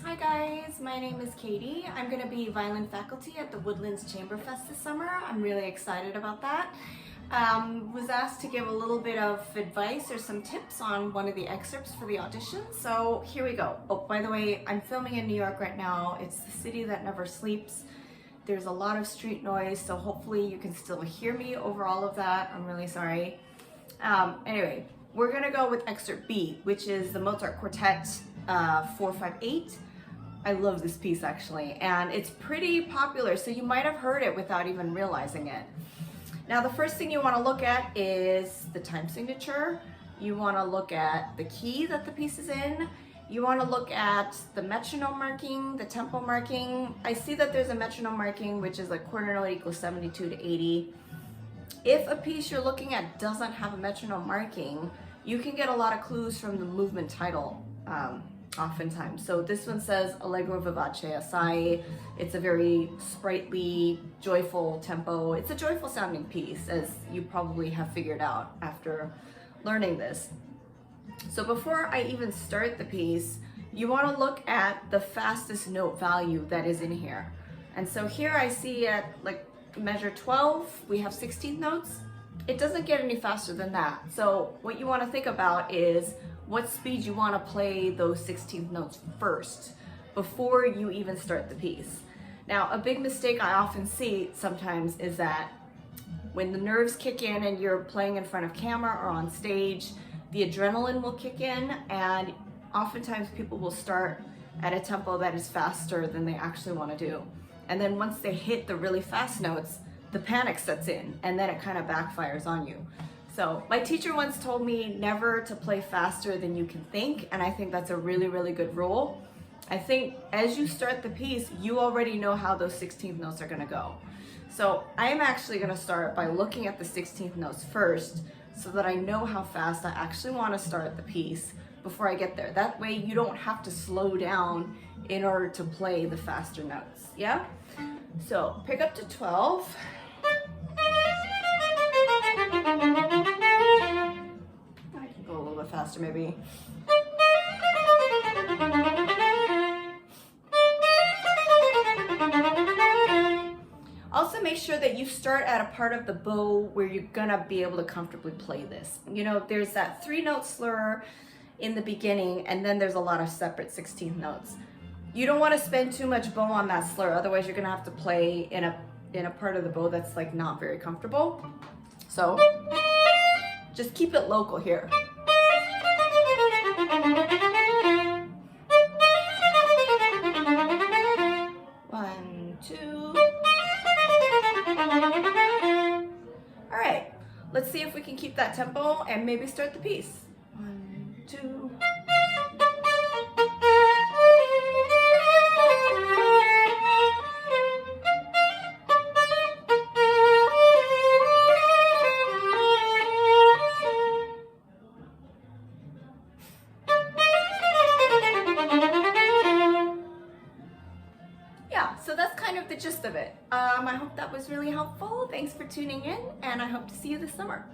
Hi guys, my name is Katie. I'm going to be violin faculty at the Woodlands Chamber Fest this summer. I'm really excited about that. Was asked to give a little bit of advice or some tips on one of the excerpts for the audition. So here we go. Oh, by the way, I'm filming in New York right now. It's the city that never sleeps. There's a lot of street noise, so hopefully you can still hear me over all of that. I'm really sorry. Anyway, we're gonna go with excerpt B, which is the Mozart Quartet 458. I love this piece actually, and it's pretty popular, so you might have heard it without even realizing it. Now the first thing you want to look at is the time signature. You want to look at the key that the piece is in. You want to look at the metronome marking, the tempo marking. I see that there's a metronome marking which is like quarter note equals 72 to 80. If a piece you're looking at doesn't have a metronome marking, you can get a lot of clues from the movement title oftentimes. So this one says Allegro vivace assai. It's a very sprightly, joyful tempo. It's a joyful sounding piece, as you probably have figured out after learning this. So before I even start the piece, you want to look at the fastest note value that is in here. And so here I see at like measure 12, we have 16 notes. It doesn't get any faster than that. So what you want to think about is what speed you want to play those 16th notes first before you even start the piece. Now, a big mistake I often see sometimes is that when the nerves kick in and you're playing in front of camera or on stage, the adrenaline will kick in, and oftentimes people will start at a tempo that is faster than they actually want to do. And then once they hit the really fast notes, the panic sets in, and then it kind of backfires on you. So my teacher once told me never to play faster than you can think, and I think that's a really, really good rule. I think as you start the piece, you already know how those 16th notes are gonna go. So I am actually gonna start by looking at the 16th notes first so that I know how fast I actually wanna start the piece before I get there. That way you don't have to slow down in order to play the faster notes, yeah? So pick up to 12. I can go a little bit faster maybe. Also make sure that you start at a part of the bow where you're gonna be able to comfortably play this. You know, there's that 3-note slur in the beginning, and then there's a lot of separate 16th notes. You don't want to spend too much bow on that slur, otherwise you're gonna have to play in a part of the bow that's like not very comfortable. So just keep it local here. One, two. All right, let's see if we can keep that tempo and maybe start the piece. 1, 2. So that's kind of the gist of it. I hope that was really helpful. Thanks for tuning in, and I hope to see you this summer.